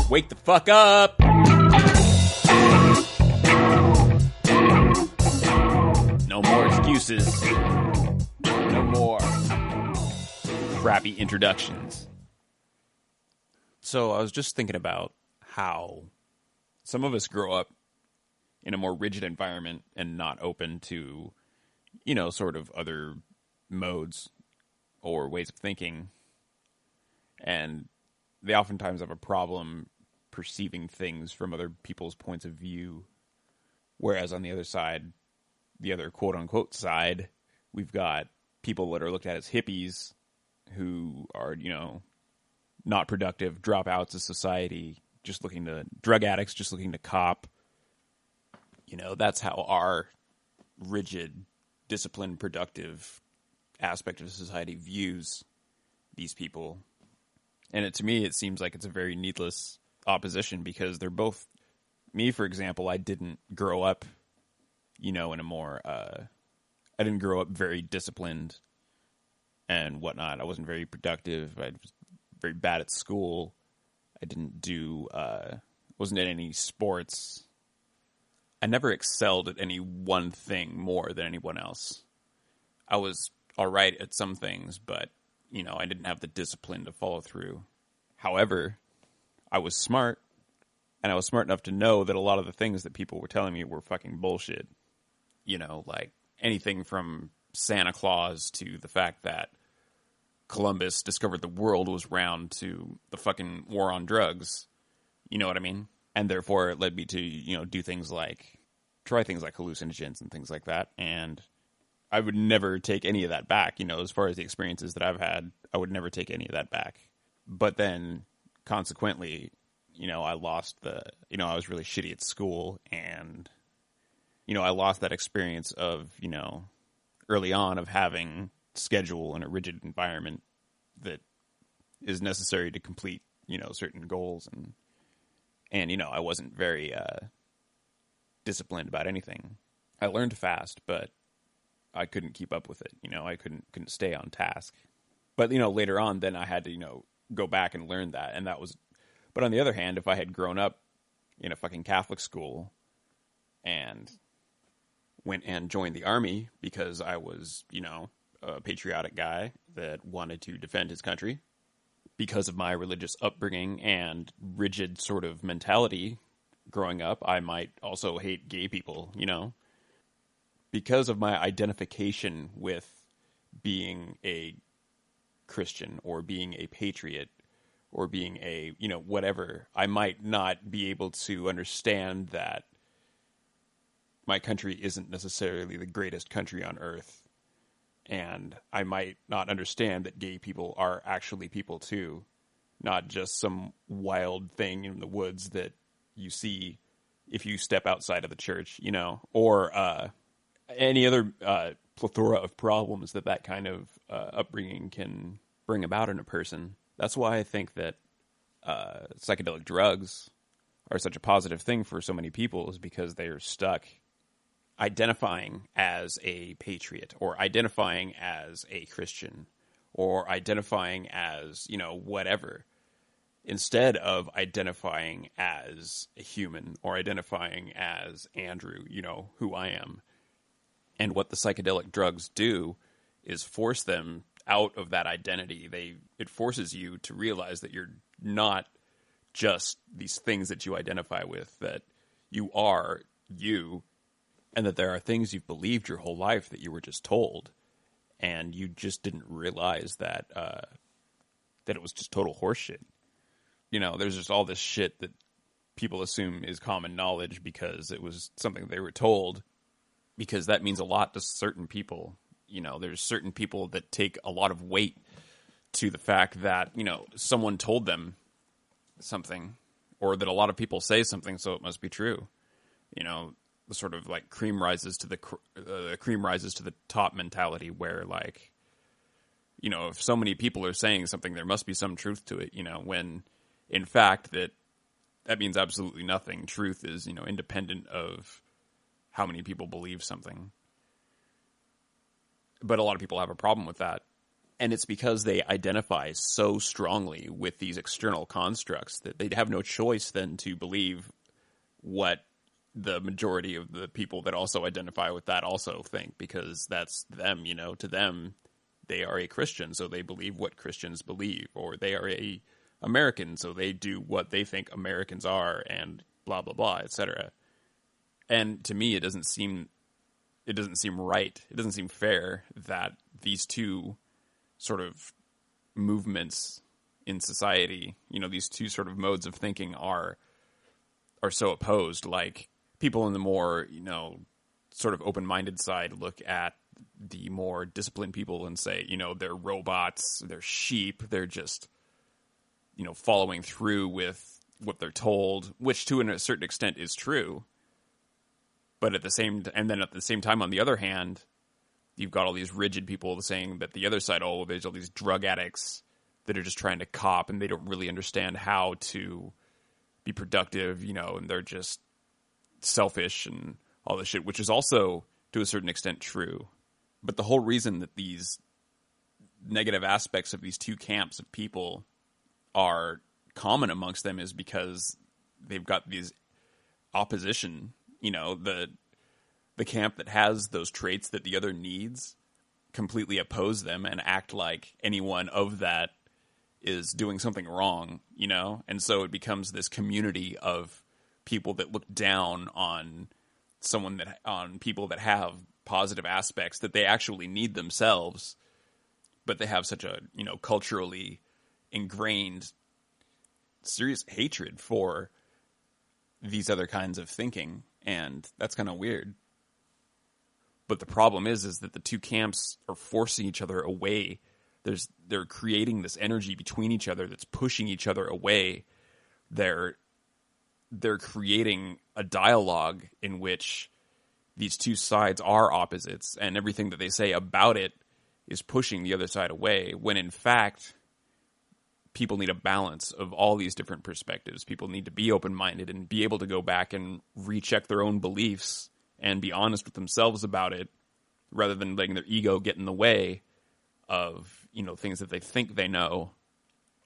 Wake the fuck up! No more excuses. No more crappy introductions. So I was just thinking about how some of us grow up in a more rigid environment and not open to, sort of other modes or ways of thinking. And they oftentimes have a problem perceiving things from other people's points of view. Whereas on the other side, the other quote-unquote side, we've got people that are looked at as hippies who are, not productive, dropouts of society, drug addicts just looking to cop. That's how our rigid, disciplined, productive aspect of society views these people. And to me, it seems like it's a very needless opposition because they're both... Me, for example, I didn't grow up, in a more... I didn't grow up very disciplined and whatnot. I wasn't very productive. I was very bad at school. I didn't do... wasn't in any sports. I never excelled at any one thing more than anyone else. I was all right at some things, but... I didn't have the discipline to follow through. However, I was smart, and I was smart enough to know that a lot of the things that people were telling me were fucking bullshit. Like anything from Santa Claus to the fact that Columbus discovered the world was round to the fucking war on drugs. You know what I mean? And therefore it led me to, try things like hallucinogens and things like that, and... I would never take any of that back, as far as the experiences that I've had, I would never take any of that back. But then, consequently, I lost I was really shitty at school, and, I lost that experience of, early on of having schedule and a rigid environment that is necessary to complete, certain goals. And I wasn't very disciplined about anything. I learned fast, but I couldn't keep up with it. I couldn't stay on task. But, later on, then I had to, go back and learn that. And that was, but on the other hand, if I had grown up in a fucking Catholic school and went and joined the army because I was, a patriotic guy that wanted to defend his country because of my religious upbringing and rigid sort of mentality growing up, I might also hate gay people, because of my identification with being a Christian or being a patriot or being a, whatever, I might not be able to understand that my country isn't necessarily the greatest country on earth. And I might not understand that gay people are actually people too, not just some wild thing in the woods that you see if you step outside of the church, or, any other plethora of problems that kind of upbringing can bring about in a person. That's why I think that psychedelic drugs are such a positive thing for so many people, is because they're stuck identifying as a patriot or identifying as a Christian or identifying as, whatever, instead of identifying as a human or identifying as Andrew, who I am. And what the psychedelic drugs do is force them out of that identity. It forces you to realize that you're not just these things that you identify with, that you are you, and that there are things you've believed your whole life that you were just told, and you just didn't realize that it was just total horseshit. There's just all this shit that people assume is common knowledge because it was something they were told, because that means a lot to certain people. There's certain people that take a lot of weight to the fact that, someone told them something, or that a lot of people say something, so it must be true. the sort of like cream rises to the top mentality, where like, you know, if so many people are saying something, there must be some truth to it, you know, when in fact that means absolutely nothing. Truth is, you know, independent of how many people believe something. But a lot of people have a problem with that. And it's because they identify so strongly with these external constructs that they have no choice then to believe what the majority of the people that also identify with that also think, because that's them, you know. To them, they are a Christian, so they believe what Christians believe, or they are a American, so they do what they think Americans are, and blah blah blah, etc. And to me, it doesn't seem right. It doesn't seem fair that these two sort of movements in society, you know, these two sort of modes of thinking are so opposed. Like, people in the more, you know, sort of open-minded side look at the more disciplined people and say, you know, they're robots, they're sheep, they're just, you know, following through with what they're told, which to a certain extent is true. But at the same time, on the other hand, you've got all these rigid people saying that the other side, oh, there's all these drug addicts that are just trying to cop, and they don't really understand how to be productive, you know, and they're just selfish and all this shit, which is also to a certain extent true. But the whole reason that these negative aspects of these two camps of people are common amongst them is because they've got these opposition. You know, the camp that has those traits that the other needs completely oppose them and act like anyone of that is doing something wrong, you know? And so it becomes this community of people that look down on people that have positive aspects that they actually need themselves, but they have such a, you know, culturally ingrained serious hatred for these other kinds of thinking. And that's kind of weird. But the problem is that the two camps are forcing each other away. They're creating this energy between each other that's pushing each other away. They're creating a dialogue in which these two sides are opposites, and everything that they say about it is pushing the other side away, when in fact people need a balance of all these different perspectives. People need to be open-minded and be able to go back and recheck their own beliefs and be honest with themselves about it, rather than letting their ego get in the way of, you know, things that they think they know.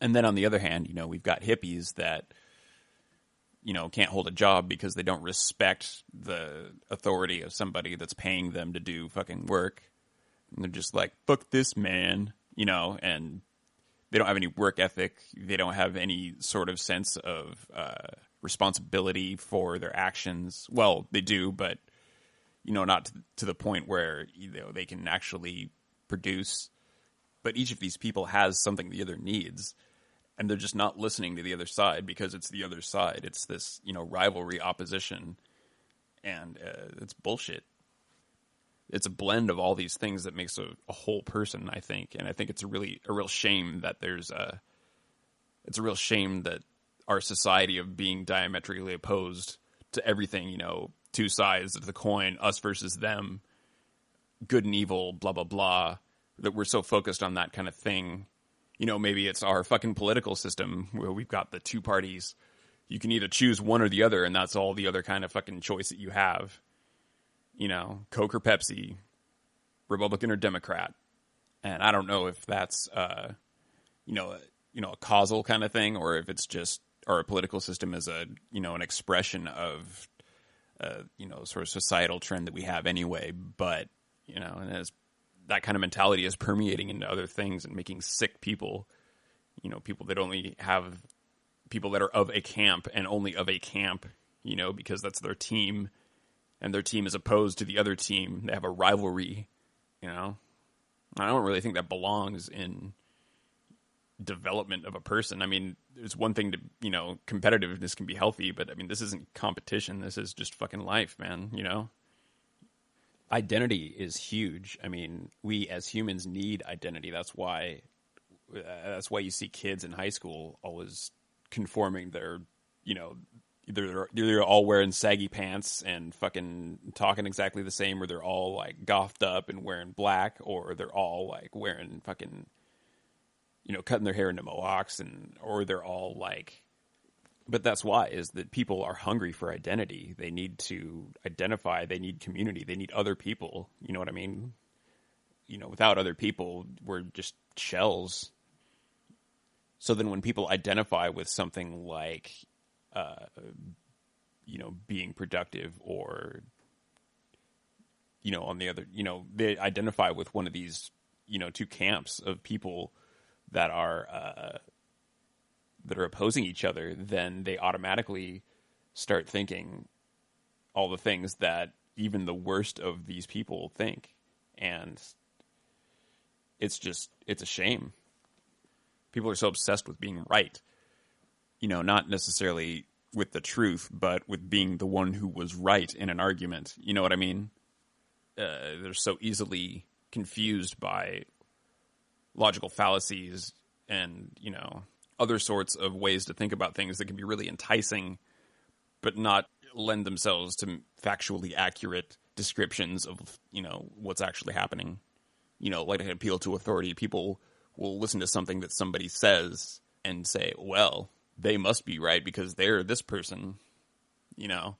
And then on the other hand, you know, we've got hippies that, you know, can't hold a job because they don't respect the authority of somebody that's paying them to do fucking work. And they're just like, fuck this man, you know, and they don't have any work ethic. They don't have any sort of sense of responsibility for their actions. Well, they do, but, you know, not to the point where, you know, they can actually produce. But each of these people has something the other needs, and they're just not listening to the other side because it's the other side. It's this, you know, rivalry, opposition, and it's bullshit. It's a blend of all these things that makes a whole person, I think. And I think it's a real shame that it's a real shame that our society of being diametrically opposed to everything, you know, two sides of the coin, us versus them, good and evil, blah, blah, blah, that we're so focused on that kind of thing. You know, maybe it's our fucking political system where we've got the two parties. You can either choose one or the other, and that's all the other kind of fucking choice that you have. You know, Coke or Pepsi, Republican or Democrat. And I don't know if that's, you know, a causal kind of thing, or if it's just, or a political system is a, you know, an expression of, you know, sort of societal trend that we have anyway. But, you know, and as that kind of mentality is permeating into other things and making sick people, you know, people that are of a camp and only of a camp, you know, because that's their team. And their team is opposed to the other team. They have a rivalry, you know. I don't really think that belongs in development of a person. I mean, there's one thing to, you know, competitiveness can be healthy, but I mean, this isn't competition. This is just fucking life, man, you know. Identity is huge. I mean, we as humans need identity. That's why you see kids in high school always conforming their, you know, either they're all wearing saggy pants and fucking talking exactly the same, or they're all like gothed up and wearing black, or they're all like wearing fucking, cutting their hair into mohawks, or they're all like. But that's why, is that people are hungry for identity. They need to identify. They need community. They need other people. You know what I mean? Without other people, we're just shells. So then when people identify with something like, being productive, or, on the other, they identify with one of these, two camps of people that are opposing each other, then they automatically start thinking all the things that even the worst of these people think. And it's a shame. People are so obsessed with being right, not necessarily with the truth, but with being the one who was right in an argument. You know what I mean? They're so easily confused by logical fallacies and, other sorts of ways to think about things that can be really enticing, but not lend themselves to factually accurate descriptions of, what's actually happening. Like an appeal to authority. People will listen to something that somebody says and say, well, they must be right because they're this person. I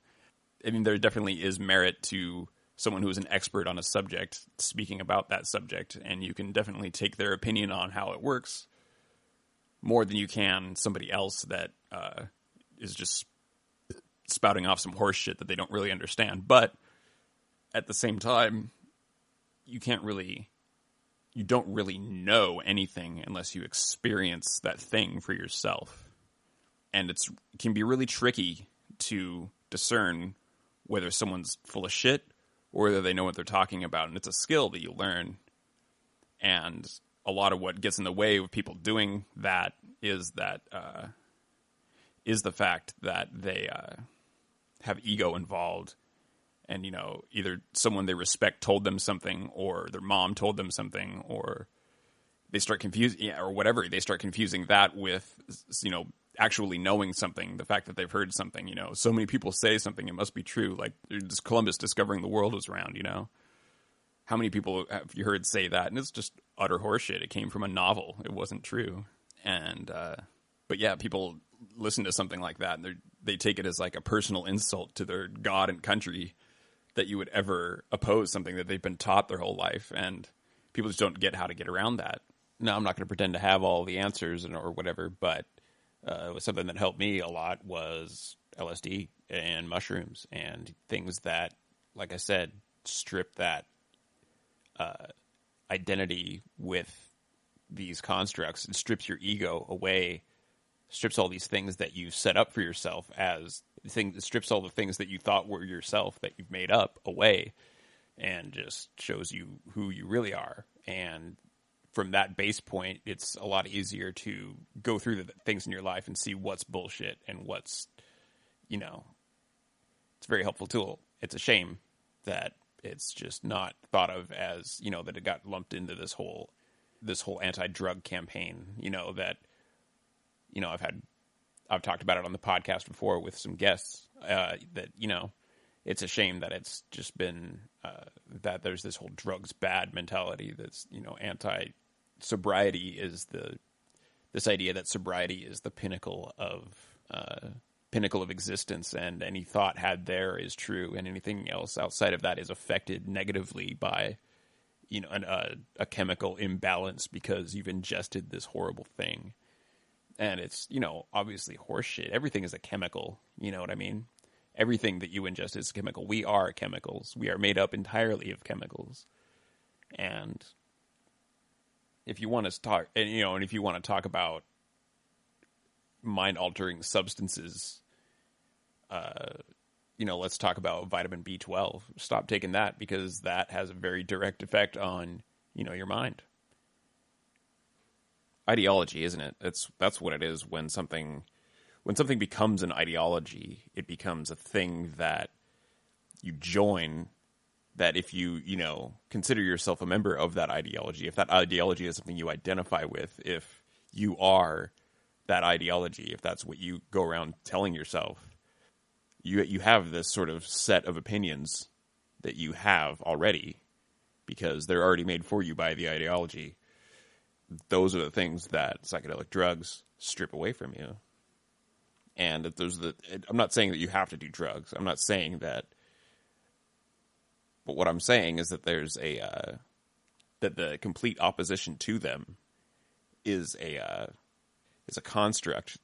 mean, there definitely is merit to someone who is an expert on a subject speaking about that subject, and you can definitely take their opinion on how it works more than you can somebody else that is just spouting off some horse shit that they don't really understand. But at the same time, you don't really know anything unless you experience that thing for yourself. And it can be really tricky to discern whether someone's full of shit or whether they know what they're talking about. And it's a skill that you learn. And a lot of what gets in the way of people doing that is the fact that they have ego involved. And, either someone they respect told them something, or their mom told them something, or they start confusing, or whatever. They start confusing that with, actually knowing something, the fact that they've heard something, so many people say something, it must be true. Like Columbus discovering the world was round, How many people have you heard say that? And it's just utter horseshit. It came from a novel. It wasn't true. And, but yeah, people listen to something like that and they take it as like a personal insult to their God and country that you would ever oppose something that they've been taught their whole life. And people just don't get how to get around that. Now, I'm not going to pretend to have all the answers or whatever, but it was something that helped me a lot was LSD and mushrooms and things that, like I said, strip that identity with these constructs and strips your ego away, strips all these things that you set up for yourself as things, strips all the things that you thought were yourself that you've made up away, and just shows you who you really are. And from that base point, it's a lot easier to go through the things in your life and see what's bullshit and what's, it's a very helpful tool. It's a shame that it's just not thought of as, that it got lumped into this whole anti-drug campaign, that, I've talked about it on the podcast before with some guests, that, it's a shame that it's just been, that there's this whole drugs bad mentality that's, sobriety is this idea that sobriety is the pinnacle of existence, and any thought had there is true, and anything else outside of that is affected negatively by, a chemical imbalance because you've ingested this horrible thing. And it's, obviously horseshit. Everything is a chemical, you know what I mean? Everything that you ingest is a chemical. We are chemicals. We are made up entirely of chemicals. And if you want to talk, and if you want to talk about mind-altering substances, let's talk about vitamin B12. Stop taking that, because that has a very direct effect on, your mind. Ideology, isn't it? That's what it is. When something becomes an ideology, it becomes a thing that you join, that if you, consider yourself a member of that ideology, if that ideology is something you identify with, if you are that ideology, if that's what you go around telling yourself, you have this sort of set of opinions that you have already because they're already made for you by the ideology. Those are the things that psychedelic drugs strip away from you. And that I'm not saying that you have to do drugs. I'm not saying that. But what I'm saying is that there's that the complete opposition to them is a construct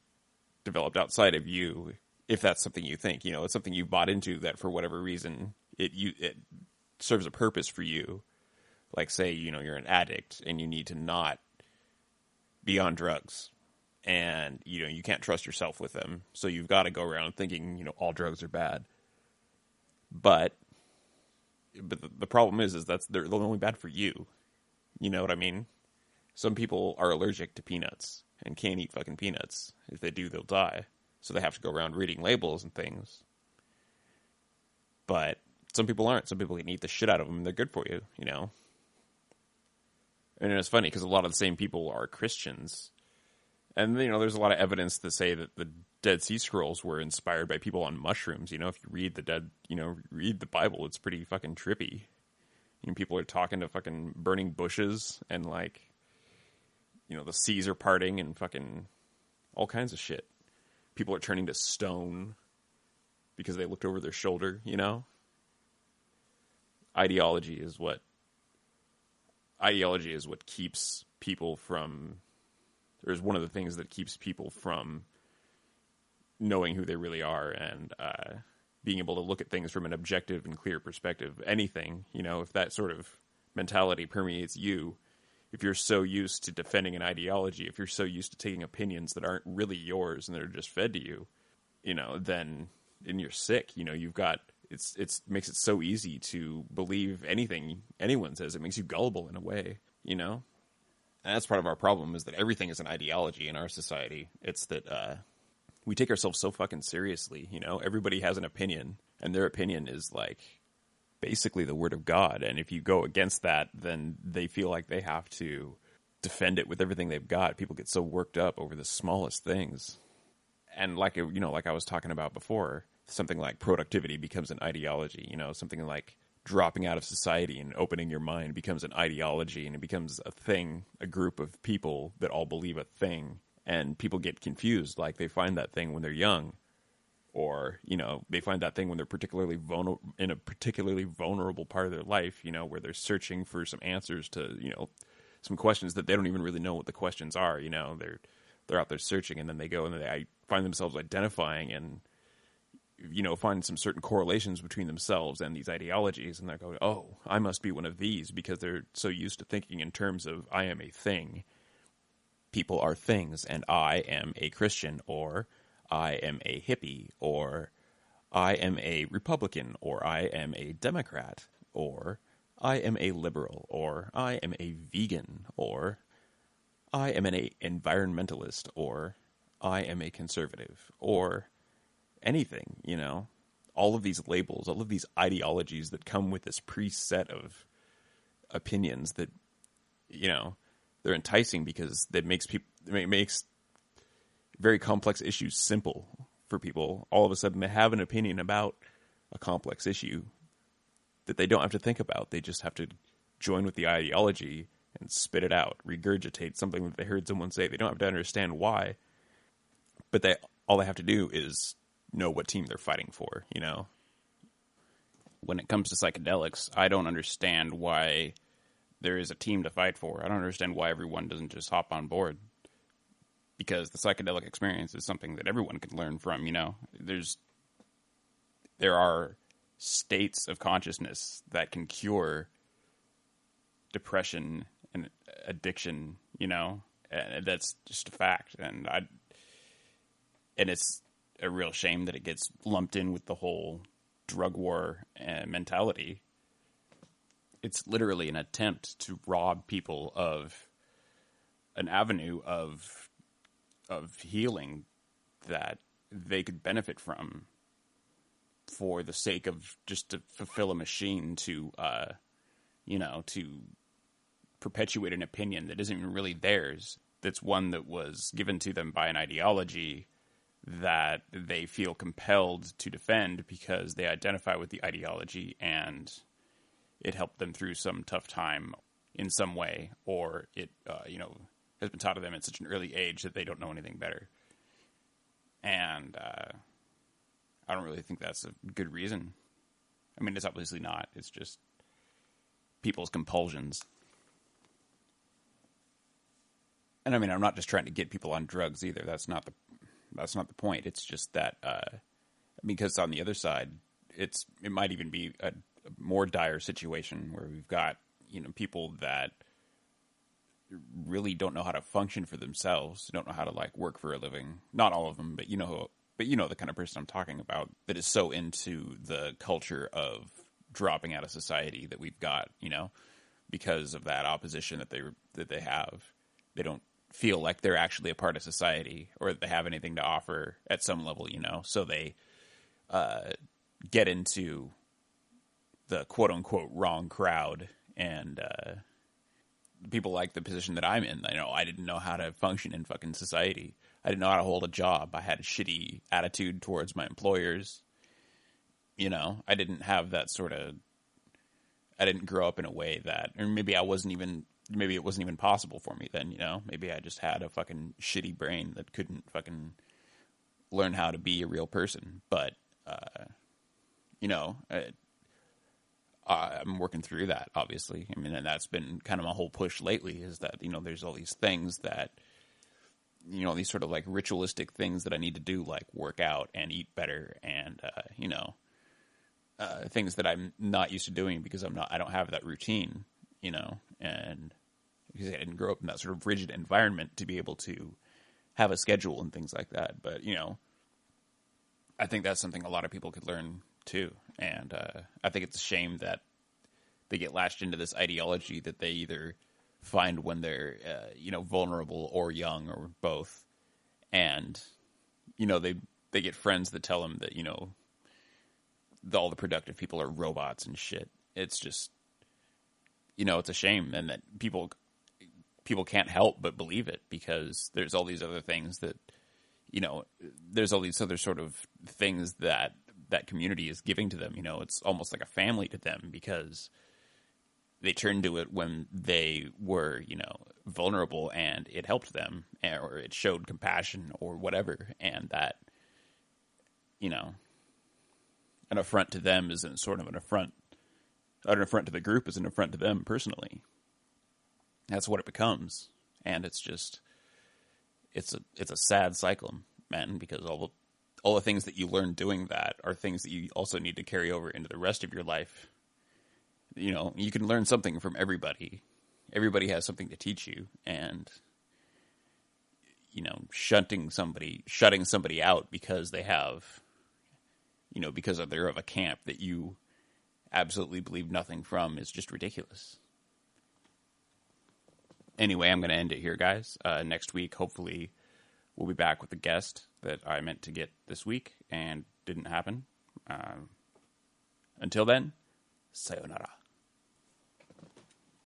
developed outside of you. If that's something you think, it's something you bought into that for whatever reason it serves a purpose for you. Like, say, you're an addict and you need to not be on drugs, and you can't trust yourself with them, so you've got to go around thinking all drugs are bad. But the problem is that's they're only bad for you. You know what I mean? Some people are allergic to peanuts and can't eat fucking peanuts. If they do, they'll die. So they have to go around reading labels and things. But some people aren't. Some people can eat the shit out of them and they're good for you, And it's funny because a lot of the same people are Christians. And, there's a lot of evidence to say that the Dead Sea Scrolls were inspired by people on mushrooms. If you read read the Bible, it's pretty fucking trippy. People are talking to fucking burning bushes and, the seas are parting and fucking all kinds of shit. People are turning to stone because they looked over their shoulder, Ideology is what keeps people from, or is one of the things that keeps people from knowing who they really are and being able to look at things from an objective and clear perspective. Anything, if that sort of mentality permeates you, if you're so used to defending an ideology, if you're so used to taking opinions that aren't really yours and that are just fed to you, then you're sick. You've got it makes it so easy to believe anything anyone says. It makes you gullible in a way, And that's part of our problem, is that everything is an ideology in our society. It's that we take ourselves so fucking seriously, Everybody has an opinion, and their opinion is basically the word of God. And if you go against that, then they feel like they have to defend it with everything they've got. People get so worked up over the smallest things. And like I was talking about before, something like productivity becomes an ideology, something like dropping out of society and opening your mind becomes an ideology, and it becomes a thing, a group of people that all believe a thing. And people get confused, they find that thing when they're young, or, they find that thing when they're particularly in a particularly vulnerable part of their life, where they're searching for some answers to, some questions that they don't even really know what the questions are, they're out there searching, and then they go and they find themselves identifying and, find some certain correlations between themselves and these ideologies, and they go, oh, I must be one of these, because they're so used to thinking in terms of, I am a thing. People are things, and I am a Christian, or I am a hippie, or I am a Republican, or I am a Democrat, or I am a liberal, or I am a vegan, or I am an environmentalist, or I am a conservative, or anything, All of these labels, all of these ideologies that come with this preset of opinions that, they're enticing because it makes very complex issues simple for people. All of a sudden, they have an opinion about a complex issue that they don't have to think about. They just have to join with the ideology and spit it out, regurgitate something that they heard someone say. They don't have to understand why, but all they have to do is know what team they're fighting for, When it comes to psychedelics, I don't understand why there is a team to fight for. I don't understand why everyone doesn't just hop on board. Because the psychedelic experience is something that everyone can learn from, There are states of consciousness that can cure depression and addiction, and that's just a fact. And it's a real shame that it gets lumped in with the whole drug war mentality. It's literally an attempt to rob people of an avenue of healing that they could benefit from for the sake of just to fulfill a machine to perpetuate an opinion that isn't even really theirs. That's one that was given to them by an ideology that they feel compelled to defend because they identify with the ideology and it helped them through some tough time in some way, or it, has been taught to them at such an early age that they don't know anything better. And I don't really think that's a good reason. I mean, it's obviously not. It's just people's compulsions. And I mean, I'm not just trying to get people on drugs either. That's not the point. It's just that because on the other side, it might even be a more dire situation where we've got people that really don't know how to function for themselves, don't know how to like work for a living. Not all of them, but the kind of person I'm talking about that is so into the culture of dropping out of society that we've got, because of that opposition that they have. They don't feel like they're actually a part of society or that they have anything to offer at some level, so they get into the quote unquote wrong crowd. And people like the position that I'm in. I didn't know how to function in fucking society. I didn't know how to hold a job. I had a shitty attitude towards my employers. I didn't have that I didn't grow up in a way that, or maybe it wasn't even possible for me then, maybe I just had a fucking shitty brain that couldn't fucking learn how to be a real person. But, I'm working through that, obviously. I mean, and that's been kind of my whole push lately is that, there's all these things that, these sort of like ritualistic things that I need to do, like work out and eat better and, things that I'm not used to doing because I don't have that routine, and because I didn't grow up in that sort of rigid environment to be able to have a schedule and things like that. But, I think that's something a lot of people could learn too. And I think it's a shame that they get latched into this ideology that they either find when they're, vulnerable or young or both. And, they get friends that tell them that, all the productive people are robots and shit. It's just, it's a shame. And that people can't help but believe it because there's all these other things that, there's all these other sort of things that community is giving to them. It's almost like a family to them because they turned to it when they were, vulnerable and it helped them or it showed compassion or whatever. And that, an affront to them isn't sort of an affront to the group is an affront to them personally. That's what it becomes. And it's just, it's a sad cycle, man, because all the things that you learn doing that are things that you also need to carry over into the rest of your life. You can learn something from everybody. Everybody has something to teach you. And, shutting somebody out because they have, because they're of a camp that you absolutely believe nothing from is just ridiculous. Anyway, I'm going to end it here, guys. Next week, hopefully, we'll be back with a guest that I meant to get this week and didn't happen. Until then, sayonara.